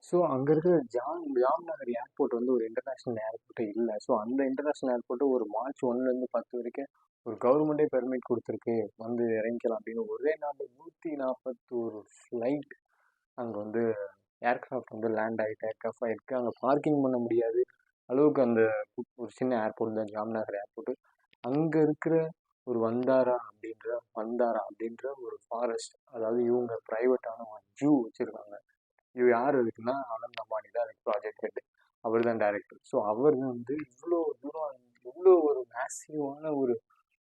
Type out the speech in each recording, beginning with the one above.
So அங்கே இருக்கிற Jamnagar airport வந்து ஒரு இன்டர்நேஷ்னல் ஏர்போர்ட்டே இல்லை. ஸோ அந்த இன்டர்நேஷ்னல் ஏர்போர்ட்டு ஒரு மார்ச் 1லேருந்து 10 வரைக்கும் ஒரு கவர்மெண்ட்டே பெர்மிட் கொடுத்துருக்கு, வந்து இறங்கிக்கலாம் அப்படின்னு. ஒரே நாளில் 141 ஃப்ளைட் அங்கே வந்து ஏர்க்ராஃப்ட் வந்து லேண்ட் ஆகி டேக் ஆஃப் ஆகிருக்கு. அங்கே பார்க்கிங் பண்ண முடியாது அளவுக்கு அந்த ஒரு சின்ன ஏர்போர்ட் தான் ஜாம்நகர் ஏர்போர்ட்டு. அங்கே இருக்கிற ஒரு வந்தாரா அப்படின்ற ஒரு ஃபாரஸ்ட், அதாவது இவங்க ப்ரைவேட்டான ஒரு ஜூ வச்சுருக்காங்க. இது யார் இருக்குன்னா ஆனந்த் அம்பானி தான் அதுக்கு ப்ராஜெக்ட் ஹெட், அவர் தான் டைரக்டர். ஸோ அவர் வந்து இவ்வளோ தூரம், இவ்வளோ ஒரு மேசிவான ஒரு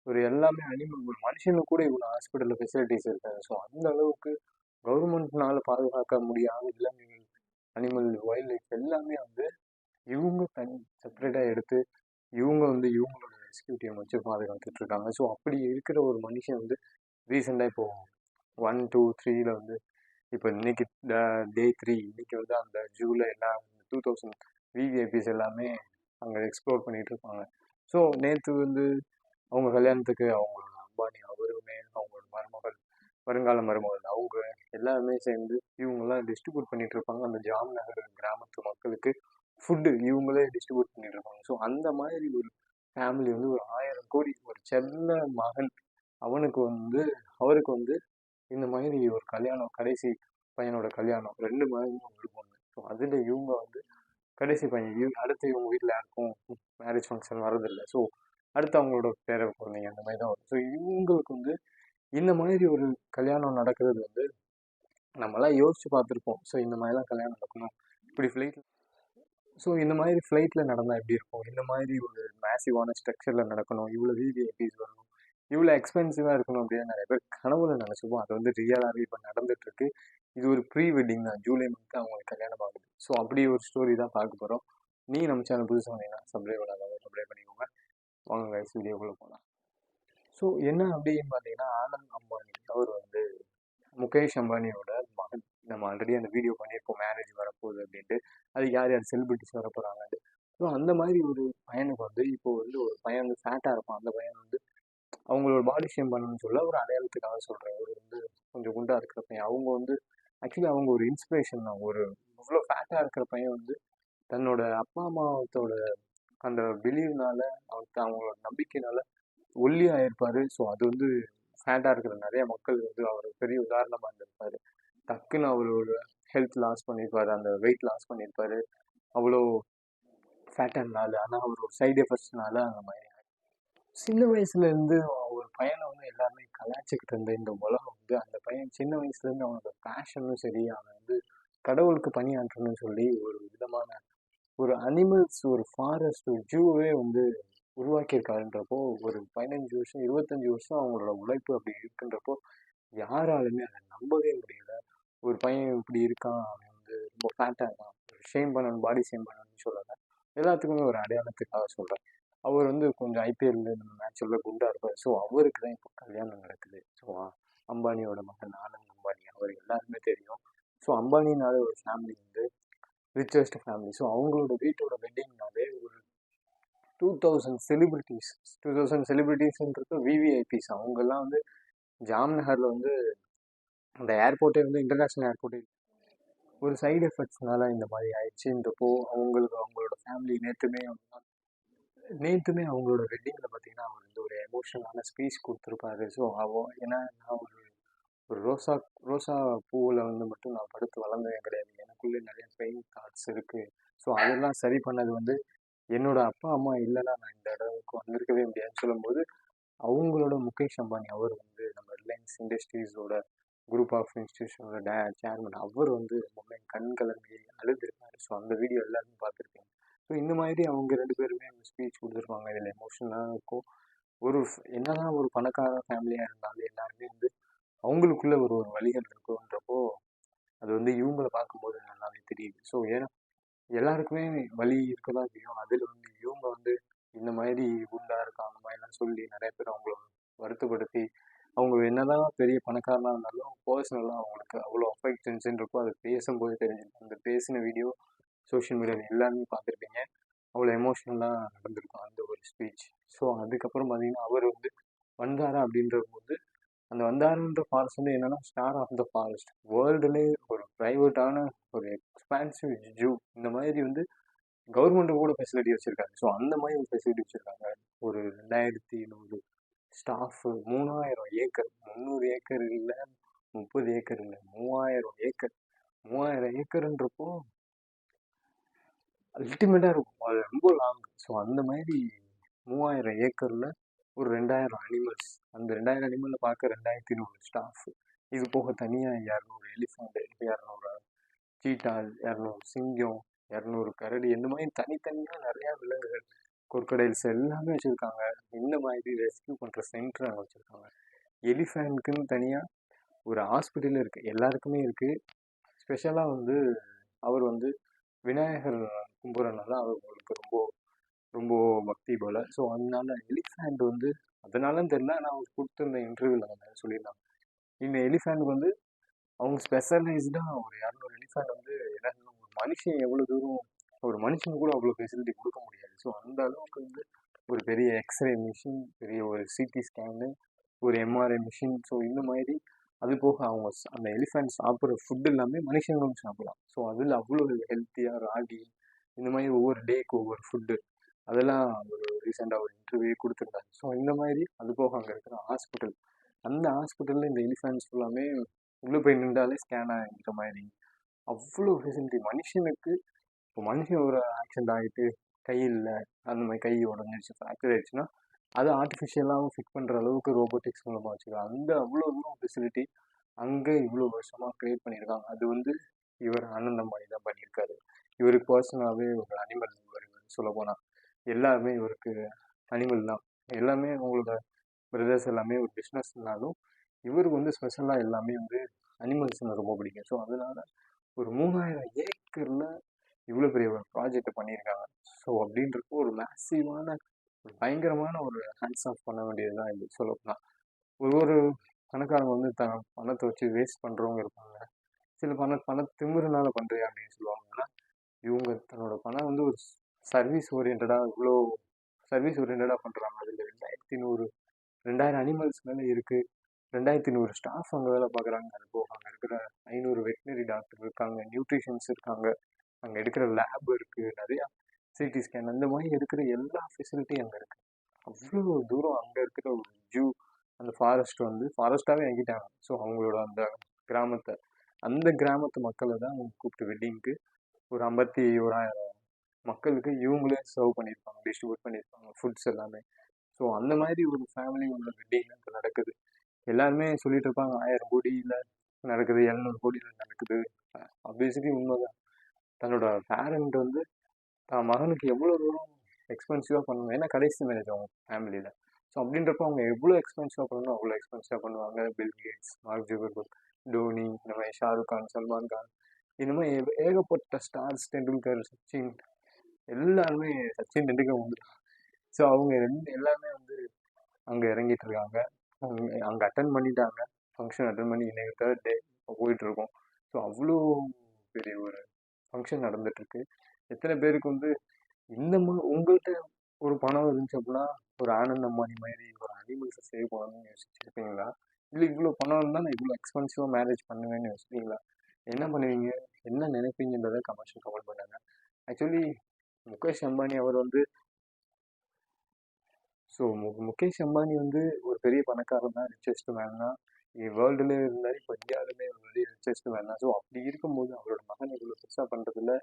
ஒரு எல்லாமே அனிமல், ஒரு மனுஷனுக்கு கூட இவ்வளோ ஹாஸ்பிட்டலில் ஃபெசிலிட்டிஸ் இருக்காது. ஸோ அந்த அளவுக்கு கவர்மெண்ட்னால பாதுகாக்க முடியாத விலங்குகள், அனிமல், வைல்ட் லைஃப் எல்லாமே வந்து இவங்க தனி செப்பரேட்டாக எடுத்து இவங்க வந்து இவங்களோட ரெஸ்கியூ டீம் வச்சு பாதுகாத்துட்டு இருக்காங்க. ஸோ அப்படி இருக்கிற ஒரு மனுஷன் வந்து ரீசெண்டாக இப்போ 1, 2, 3 வந்து இப்போ இன்னைக்கு டே 3, இன்னைக்கு வந்து அந்த ஜூலை எல்லா 2000 விவிஐபிஸ் எல்லாமே அங்கே எக்ஸ்ப்ளோர் பண்ணிட்டு இருப்பாங்க. ஸோ நேற்று வந்து அவங்க கல்யாணத்துக்கு அவங்களோட அம்பானி அவருமே, அவங்களோட மருமகள், வருங்கால மருமகள், அவங்க எல்லாருமே சேர்ந்து இவங்கெல்லாம் டிஸ்ட்ரிபியூட் பண்ணிட்டு இருப்பாங்க அந்த ஜாம்நகர் கிராமத்து மக்களுக்கு. ஃபுட்டு இவங்களே டிஸ்ட்ரிபியூட் பண்ணிட்டு இருப்பாங்க. ஸோ அந்த மாதிரி ஒரு ஃபேமிலி வந்து ஒரு 1000 கோடி, ஒரு செல்ல மகன், அவருக்கு வந்து இந்த மாதிரி ஒரு கல்யாணம், கடைசி பையனோட கல்யாணம், 2 மகனும் ஒரு பொண்ணு. ஸோ அதில் இவங்க வந்து கடைசி பையன், அடுத்து இவங்க வீட்டில் யாருக்கும் மேரேஜ் ஃபங்க்ஷன் வரதில்லை. ஸோ அடுத்து அவங்களோட பேர குழந்தைங்க அந்த மாதிரி தான் வரும். ஸோ இவங்களுக்கு வந்து இந்த மாதிரி ஒரு கல்யாணம் நடக்கிறது வந்து நம்மளாம் யோசிச்சு பார்த்துருப்போம். ஸோ இந்த மாதிரிலாம் கல்யாணம் நடக்கணும், இப்படி ஃப்ளைட், ஸோ இந்த மாதிரி ஃப்ளைட்டில் நடந்தால் எப்படி இருக்கும், இந்த மாதிரி ஒரு மேசிவான ஸ்ட்ரக்சரில் நடக்கணும், இவ்வளோ விவிஐபிஸ் வரணும், இவ்வளோ எக்ஸ்பென்சிவாக இருக்கணும் அப்படின்னு நிறைய பேர் கனவுல நினச்சிப்போம். அது வந்து ரியலாகவே இப்போ நடந்துட்டுருக்கு. இது ஒரு ப்ரீ வெட்டிங் தான், ஜூலை மந்த்து அவங்களுக்கு கல்யாணம் ஆகுது. ஸோ அப்படி ஒரு ஸ்டோரி தான் பார்க்க போகிறோம். நீங்கள் நம்ம சேனல் புதுசாக வந்தீங்கன்னா சப்ஸ்கிரைப் பண்ணாதவங்க சப்ஸ்கிரைப் பண்ணிக்கோங்க. வாங்க கைஸ் வீடியோக்குள்ளே போகலாம். ஸோ என்ன அப்படின்னு பார்த்தீங்கன்னா, ஆனந்த் அம்பானி அவர் வந்து முகேஷ் அம்பானியோட மகன். நம்ம ஆல்ரெடி அந்த வீடியோ பண்ணியிருப்போம், மேரேஜ் வரப்போகுது அப்படின்ட்டு. அதுக்கு யார் யார் செலிபிரிட்டிஸ் வர போகிறாங்கன்ட்டு. ஸோ அந்த மாதிரி ஒரு பையனுக்கு வந்து இப்போ வந்து ஒரு பையன் வந்து ஃபேட்டாக இருப்பான். அந்த பையன் வந்து அவங்களோட பாடி ஷேம் பண்ணணும்னு சொல்ல ஒரு அடையாளத்துக்காக சொல்கிறேன். ஒரு வந்து கொஞ்சம் குண்டாக இருக்கிற பையன், அவங்க வந்து ஆக்சுவலி அவங்க ஒரு இன்ஸ்பிரேஷன் தான். ஒரு இவ்வளோ ஃபேட்டாக இருக்கிற பையன் வந்து தன்னோட அப்பா அம்மாவோட அந்த பிலீவ்னால, அவங்களோட நம்பிக்கையினால ஒல்லியாக இருப்பார். ஸோ அது வந்து ஃபேட்டாக இருக்கிற நிறைய மக்கள் வந்து அவர் பெரிய உதாரணமாக இருந்திருப்பார். டக்குன்னு அவரோட ஹெல்த் லாஸ் பண்ணியிருப்பார், அந்த வெயிட் லாஸ் பண்ணியிருப்பார் அவ்வளோ ஃபேட்டர்னால. ஆனால் அவர் ஒரு சைடு எஃபெக்ட்ஸ்னால அந்த மாதிரி சின்ன வயசுலேருந்து ஒரு பையனை வந்து எல்லாருமே கலாய்ச்சிக்கிட்டு இருந்த இந்த உலகம் வந்து அந்த பையன் சின்ன வயசுலேருந்து அவனோட பேஷனும் சரி, அவன் வந்து கடவுளுக்கு பணியாற்றணும்னு சொல்லி ஒரு விதமான ஒரு அனிமல்ஸ், ஒரு ஃபாரஸ்ட், ஒரு ஜூவே வந்து உருவாக்கியிருக்காருன்றப்போ, ஒரு 15 வருஷம் 25 வருஷம் அவங்களோட உழைப்பு அப்படி இருக்குன்றப்போ யாராலுமே அதை நம்பவே முடியல. ஒரு பையன் இப்படி இருக்கான், அவன் வந்து ரொம்ப ஃபேட்டாக இருக்கான், ஷேம் பண்ணணும், பாடி ஷேம் பண்ணணும்னு சொல்லலை, எல்லாத்துக்குமே ஒரு அடையாளத்துக்காக சொல்கிறேன். அவர் வந்து கொஞ்சம் ஐபிஎல்ல நம்ம மேட்சில் குண்டாக இருப்பார். ஸோ அவருக்கு தான் இப்போ கல்யாணம் நடக்குது. ஸோ அம்பானியோட மகன் ஆனந்த் அம்பானி, அவர் எல்லாருமே தெரியும். ஸோ அம்பானினாலே ஒரு ஃபேமிலி வந்து ரிச்சஸ்ட் ஃபேமிலி. ஸோ அவங்களோட வீட்டோட வெட்டிங்னாலே ஒரு 2000 செலிபிரிட்டிஸ்ன்றது விவிஐபிஸ். அவங்கெல்லாம் வந்து ஜாம்நகரில் வந்து அந்த ஏர்போர்ட்டே வந்து இன்டர்நேஷ்னல் ஏர்போர்ட்டே ஒரு சைடு எஃபெக்ட்ஸ்னால இந்த மாதிரி ஆயிடுச்சுன்றப்போ அவங்களோட ஃபேமிலி நேற்றுமே அவங்களோட வெட்டிங்கில் பார்த்தீங்கன்னா அவர் வந்து ஒரு எமோஷனலான ஸ்பீச் கொடுத்துருப்பாரு. ஸோ ஏன்னா நான் ஒரு ரோசா ரோசா பூவில் வந்து மட்டும் நான் படுத்து வளர்ந்ததே கிடையாது, எனக்குள்ளே நிறைய பெயின் தாட்ஸ் இருக்குது. ஸோ அதெல்லாம் சரி பண்ணது வந்து என்னோட அப்பா அம்மா இல்லைன்னா நான் இந்த இடத்துக்கு வந்திருக்கவே முடியாதுன்னு சொல்லும்போது, அவங்களோட முகேஷ் அம்பானி அவர் வந்து நம்ம ரிலையன்ஸ் இண்டஸ்ட்ரீஸோட குரூப் ஆஃப் இன்ஸ்டியூஷனோட சேர்மன், அவர் வந்து ரொம்பவே கண் கலங்கி அழுதுருக்காரு. ஸோ அந்த வீடியோ எல்லாருமே பார்த்துருப்பீங்க. ஸோ இந்த மாதிரி அவங்க 2 பேருமே அவங்க ஸ்பீச் கொடுத்துருப்பாங்க. இதில் எமோஷனலாக இருக்கும். ஒரு என்னதான் ஒரு பணக்கார ஃபேமிலியாக இருந்தாலும் எல்லாருமே வந்து அவங்களுக்குள்ள ஒரு ஒரு வழிகள் இருக்குன்றப்போ அது வந்து இவங்களை பார்க்கும்போது நல்லாவே தெரியுது. ஸோ ஏன்னா எல்லாருக்குமே வலி இருக்க தான் செய்யும். அதில் வந்து இவங்க வந்து இந்த மாதிரி குண்டா இருக்கா அந்த மாதிரிலாம் சொல்லி நிறைய பேர் அவங்கள வருத்தப்படுத்தி, அவங்க என்னதான் பெரிய பணக்காரனாக இருந்தாலும் பர்சனலாக அவங்களுக்கு அவ்வளோ அஃபெக்ஷன்ஸ்ன்னு இருக்கும். அது பேசும்போது தெரிஞ்சிருக்கும். அந்த பேசின வீடியோ சோஷியல் மீடியாவில் எல்லாருமே பார்த்துருப்பீங்க. அவ்வளோ எமோஷ்னலாக நடந்திருக்கும் அந்த ஒரு ஸ்பீச். ஸோ அதுக்கப்புறம் பார்த்தீங்கன்னா அவர் வந்து வந்தாரா அப்படின்ற போது அந்த வந்தாரன்ற ஃபாரஸ்ட் வந்து என்னன்னா ஸ்டார் ஆஃப் த ஃபாரஸ்ட், வேர்ல்டுலேயே ஒரு ப்ரைவேட்டான ஒரு எக்ஸ்பான்சிவ் ஜூ. இந்த மாதிரி வந்து கவர்மெண்ட் கூட ஃபெசிலிட்டி வச்சிருக்காங்க. ஸோ அந்த மாதிரி ஒரு ஃபெசிலிட்டி வச்சிருக்காங்க. ஒரு 2100 ஸ்டாஃப், 3000 ஏக்கர், 300 ஏக்கர் இல்லை, 30 ஏக்கர் இல்லை, 3000 ஏக்கர். 3000 ஏக்கர்ன்றப்போ அல்டிமேட்டாக இருக்கும். அது ரொம்ப லாங். ஸோ அந்த மாதிரி 3000 ஏக்கரில் ஒரு 2000 அனிமல்ஸ், அந்த 2000 அனிமலில் பார்க்க 2100 ஸ்டாஃப். இது போக தனியாக 200 எலிஃபண்ட், 200 சீட்டால், 200 சிங்கம், 200 கரடி, இந்த மாதிரி தனித்தனியாக நிறையா விலங்குகள், கொர்க்கடைல்ஸ் எல்லாமே வச்சுருக்காங்க. இந்த மாதிரி ரெஸ்க்யூ பண்ணுற சென்டர் அங்கே வச்சுருக்காங்க. எலிஃபேண்ட்க்குன்னு தனியாக ஒரு ஹாஸ்பிட்டலே இருக்குது, எல்லாருக்குமே இருக்குது. ஸ்பெஷலாக வந்து அவர் வந்து விநாயகர் கும்புறனால அவங்களுக்கு ரொம்ப ரொம்ப பக்தி போல். ஸோ அதனால எலிஃபேண்ட் வந்து, அதனாலன்னு தெரியல, ஆனால் அவர் கொடுத்துருந்த இன்டர்வியூவில் வந்து சொல்லியிருந்தாங்க, இந்த எலிஃபேண்ட் வந்து அவங்க ஸ்பெஷலைஸ்டாக ஒரு 200 எலிஃபேண்ட் வந்து என்னன்னா, ஒரு மனுஷன் எவ்வளோ தூரம், ஒரு மனுஷனுக்கு கூட அவ்வளோ ஃபெசிலிட்டி கொடுக்க முடியாது. ஸோ அந்த அளவுக்கு வந்து ஒரு பெரிய எக்ஸ்ரே மிஷின், பெரிய ஒரு சிடி ஸ்கேனு, ஒரு எம்ஆர்ஐ மிஷின். ஸோ இந்த மாதிரி அது போக அவங்க அந்த எலிஃபென்ட் சாப்பிட்ற ஃபுட் எல்லாமே மனுஷங்களும் சாப்பிடலாம். ஸோ அதில் அவ்வளோ ஹெல்த்தியாக ராகி, இந்த மாதிரி ஒவ்வொரு டேக்கு ஒவ்வொரு ஃபுட்டு, அதெல்லாம் ஒரு ரீசெண்டாக ஒரு இன்டர்வியூ கொடுத்துருந்தாங்க. ஸோ இந்த மாதிரி அது போக அங்கே இருக்கிற ஹாஸ்பிட்டல், அந்த ஹாஸ்பிட்டலில் இந்த எலிஃபென்ட்ஸ் எல்லாமே உள்ளே போய் நின்றாலே ஸ்கேன் ஆகிற மாதிரி அவ்வளோ ஃபெசிலிட்டி. மனுஷனுக்கு இப்போ மனுஷன் ஒரு ஆக்சிடென்ட் ஆகிட்டு கை இல்லை, அந்த மாதிரி கை உடஞ்சிருச்சு, ஃப்ராக்சர் ஆயிடுச்சுன்னா அது ஆர்டிஃபிஷியலாகவும் ஃபிட் பண்ணுற அளவுக்கு ரோபோட்டிக்ஸ் மூலமாக வச்சுருக்காங்க. அந்த அவ்வளோ தூரம் ஃபெசிலிட்டி அங்கே இவ்வளோ வருஷமாக க்ரியேட் பண்ணியிருக்காங்க. அது வந்து இவர் ஆனந்தமாயி தான் பண்ணியிருக்காரு. இவருக்கு பர்சனலாகவே ஒரு அனிமல் லவர். இவர் சொல்லப்போனால் எல்லாமே இவருக்கு அனிமல் தான். எல்லாமே உங்களோட பிரதர்ஸ் எல்லாமே ஒரு பிஸ்னஸ்னாலும் இவருக்கு வந்து ஸ்பெஷலாக எல்லாமே வந்து அனிமல்ஸ்னு ரொம்ப பிடிக்கும். ஸோ அதனால ஒரு 3000 ஏக்கரில் இவ்வளோ பெரிய ஒரு ப்ராஜெக்ட் பண்ணியிருக்காங்க. ஸோ அப்படின்றப்போ ஒரு மேசிவான, ஒரு பயங்கரமான ஒரு ஹேண்ட்ஸ் ஆஃப் பண்ண வேண்டியது தான் இது சொல்லப்போனால். ஒரு பணக்காரங்க வந்து பணத்தை வச்சு வேஸ்ட் பண்ணுறவங்க இருப்பாங்க. சில பண திமிருனால பண்ணுறியா அப்படின்னு சொல்லுவாங்கன்னா, இவங்க தன்னோட பணம் வந்து ஒரு சர்வீஸ் ஓரியன்டாக இவ்வளோ சர்வீஸ் ஓரியன்டாக பண்ணுறாங்க. அதில் 2000 அனிமல்ஸ் மேலே இருக்குது, 2100 ஸ்டாஃப் அங்கே வேலை பார்க்குறாங்க. அது போக அங்கே இருக்கிற 500 வெட்டினரி டாக்டர் இருக்காங்க, நியூட்ரிஷன்ஸ் இருக்காங்க, அங்கே எடுக்கிற லேப் இருக்குது, நிறையா சிடி ஸ்கேன், அந்த மாதிரி எடுக்கிற எல்லா ஃபெசிலிட்டியும் அங்கே இருக்குது. அவ்வளோ தூரம் அங்கே இருக்கிற ஒரு ஜூ, அந்த ஃபாரஸ்ட் வந்து ஃபாரஸ்ட்டாகவே ஆக்கிட்டாங்க. ஸோ அவங்களோட அந்த கிராமத்தை, அந்த கிராமத்து மக்களை தான் அவங்க கூப்பிட்டு வெட்டிங்க்கு ஒரு 51,000 மக்களுக்கு இவங்களே சர்வ் பண்ணியிருப்பாங்க, டிஸ்ட்ரிபியூட் பண்ணியிருப்பாங்க ஃபுட்ஸ் எல்லாமே. ஸோ அந்த மாதிரி ஒரு ஃபேமிலி உள்ள வெட்டிங் அங்கே நடக்குது. எல்லாருமே சொல்லிட்டு இருப்பாங்க 1000 கோடியில் நடக்குது, 700 கோடியில் நடக்குது. ஆப்வியஸ்லி உண்மைதான். தன்னோட பேரண்ட் வந்து தான் மகனுக்கு எவ்வளோ தூரம் எக்ஸ்பென்சிவாக பண்ணணும், ஏன்னா கடைசி மேரேஜ் அவங்க ஃபேமிலியில். ஸோ அப்படின்றப்போ அவங்க எவ்வளோ எக்ஸ்பென்சிவாக பண்ணணும் அவ்வளோ எக்ஸ்பென்சிவாக பண்ணுவாங்க. Bill Gates, Mark Zuckerberg, Dhoni, இந்த மாதிரி ஷாருக் கான், சல்மான் கான், இந்த மாதிரி ஏகப்பட்ட ஸ்டார்ஸ், டெண்டுல்கர், சச்சின், எல்லாருமே சச்சின் டெண்டுல்கர் வந்து. ஸோ அவங்க எல்லாருமே வந்து அங்கே இறங்கிட்டு இருக்காங்க. அங்கே அட்டன் பண்ணிட்டாங்க, ஃபங்க்ஷன் அட்டன் பண்ணி இன்னைக்கு 3rd டே போயிட்டுருக்கோம். ஸோ அவ்வளோ பெரிய ஒரு ஃபங்க்ஷன் நடந்துட்டுருக்கு. எத்தனை பேருக்கு வந்து இந்த உங்கள்கிட்ட ஒரு பணம் இருந்துச்சு அப்படின்னா ஒரு ஆனந்த் அம்பானி மாதிரி ஒரு அனிமல்ஸை சேவ் பண்ணணும்னு யோசிச்சிருப்பீங்களா? இல்லை இவ்வளோ பணம் இருந்தால் நான் இவ்வளோ எக்ஸ்பென்சிவாக மேரேஜ் பண்ணுவேன்னு யோசிப்பீங்களா? என்ன பண்ணுவீங்க, என்ன நினைப்பீங்கன்றதை கமெண்ட் பண்ணாங்க. ஆக்சுவலி முகேஷ் அம்பானி அவர் வந்து, ஸோ முகேஷ் அம்பானி வந்து ஒரு பெரிய பணக்காரன் தான், ரிச்சஸ்ட் மேன் தான். வேர்ல்டுல இருந்தாலும் இப்போ இந்தியாவிலுமே ஒரு பெரிய ரிச்சஸ்ட் மேன் தான். ஸோ அப்படி இருக்கும்போது அவரோட மகன் இவ்வளோ பெருசாக பண்ணுறதுல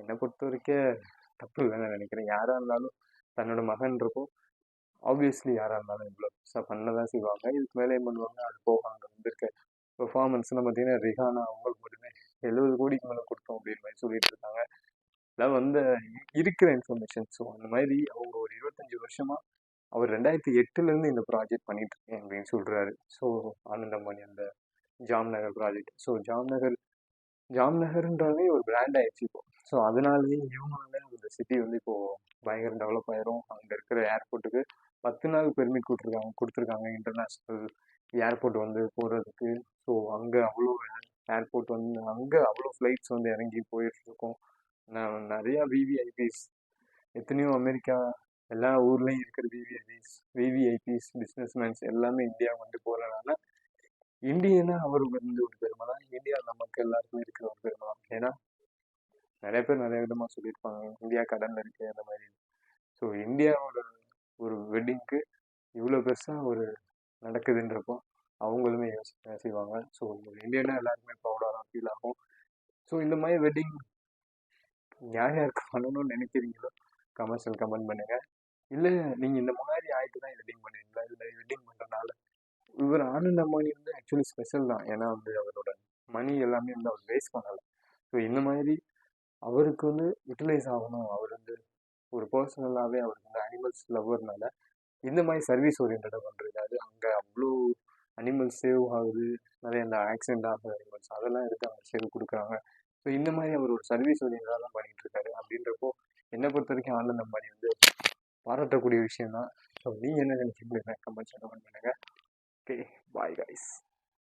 என்னை பொறுத்த வரைக்கும் தப்பு இல்லைன்னு நினைக்கிறேன். யாராக இருந்தாலும் தன்னோட மகன்றப்போ ஆப்வியஸ்லி யாராக இருந்தாலும் இவ்வளோ பெருசாக பண்ண தான் செய்வாங்க, இதுக்கு மேலேயும் பண்ணுவாங்க. அது போக அங்கே வந்திருக்க பெர்ஃபார்மன்ஸ்லாம் பார்த்தீங்கன்னா ரிஹானா அவங்களுக்கு மட்டுமே 70 கோடிக்கு மேலே கொடுத்தோம் அப்படின்னு மாதிரி சொல்லிட்டு இருக்காங்க. அதான் வந்து இருக்கிற இன்ஃபர்மேஷன். ஸோ அந்த மாதிரி அவங்க ஒரு 25 வருஷமாக, அவர் 2008லேருந்து இந்த ப்ராஜெக்ட் பண்ணிட்டு இருக்கேன் அப்படின்னு சொல்கிறாரு. ஸோ ஆனந்த் அம்பானி அந்த ஜாம்நகர் ப்ராஜெக்ட். ஸோ ஜாம்நகர்ன்றாலே ஒரு பிராண்ட் ஆயிடுச்சு இப்போ. ஸோ அதனாலேயே இவங்களால அந்த சிட்டி வந்து இப்போது பயங்கர டெவலப் ஆயிரும். அங்கே இருக்கிற ஏர்போர்ட்டுக்கு 10 நாள் பெர்மிட் கொடுத்துருக்காங்க இன்டர்நேஷ்னல் ஏர்போர்ட் வந்து போகிறதுக்கு. ஸோ அங்கே அவ்வளோ ஏர்போர்ட் வந்து அங்கே அவ்வளோ ஃப்ளைட்ஸ் வந்து இறங்கி போயிட்டு இருக்கோம். நிறையா விவிஐபிஸ், எத்தனையோ அமெரிக்கா எல்லா ஊர்லேயும் இருக்கிற விவிஐபிஸ் பிஸ்னஸ்மேன்ஸ் எல்லாமே இந்தியா வந்து போகிறனால இந்தியனா அவருக்கு வந்து ஒரு பெருமை தான். இந்தியா நமக்கு எல்லாருக்குமே இருக்கிற ஒரு பெருமை தான். ஏன்னா நிறைய பேர் நிறைய விதமாக சொல்லியிருப்பாங்க இந்தியா கடல்ல இருக்கு அந்த மாதிரி. ஸோ இந்தியாவோட ஒரு வெட்டிங்க்கு இவ்வளோ பெருசாக ஒரு நடக்குதுன்றப்போ அவங்களுமே செய்வாங்க. ஸோ ஒரு இந்தியனா எல்லாருக்குமே ப்ரௌடாக தான் ஃபீல் ஆகும். ஸோ இந்த மாதிரி வெட்டிங் யார் யாருக்கு பண்ணணும்னு நினைக்கிறீங்களோ கமெண்ட்ஸில் கமெண்ட் பண்ணுங்க. இல்லை நீங்கள் இந்த மாதிரி ஆயிட்டு தான் வெட்டிங் பண்ணுவீங்களா? இல்லை வெட்டிங் பண்ணுறதுனால இவர் ஆனந்த் அம்பானி வந்து ஆக்சுவலி ஸ்பெஷல் தான். ஏன்னா வந்து அவரோட மணி எல்லாமே வந்து அவர் வேஸ்ட் பண்ணலை. ஸோ இந்த மாதிரி அவருக்கு வந்து யூட்டிலைஸ் ஆகணும். அவர் வந்து ஒரு பர்சனலாகவே அவருக்கு வந்து அனிமல்ஸ் லவ்வர்னால இந்த மாதிரி சர்வீஸ் ஓரியன்டாக பண்ணுறது. அது அங்கே அவ்வளோ அனிமல்ஸ் சேவ் ஆகுது, நிறைய இந்த ஆக்சிடென்ட் ஆகுது அனிமல்ஸ் அதெல்லாம் எடுத்து அவங்க சேவ் கொடுக்குறாங்க. ஸோ இந்த மாதிரி அவர் ஒரு சர்வீஸ் ஓரியன்டாக தான் பண்ணிட்டு இருக்காரு. அப்படின்றப்போ என்னை பொறுத்த வரைக்கும் ஆனந்த் அம்பானி வந்து பாராட்டக்கூடிய விஷயம் தான். ஸோ நீங்கள் என்ன நினைக்கிறீங்க கமெண்ட்ஸ் கமெண்ட் பண்ணுங்க. Okay, bye guys.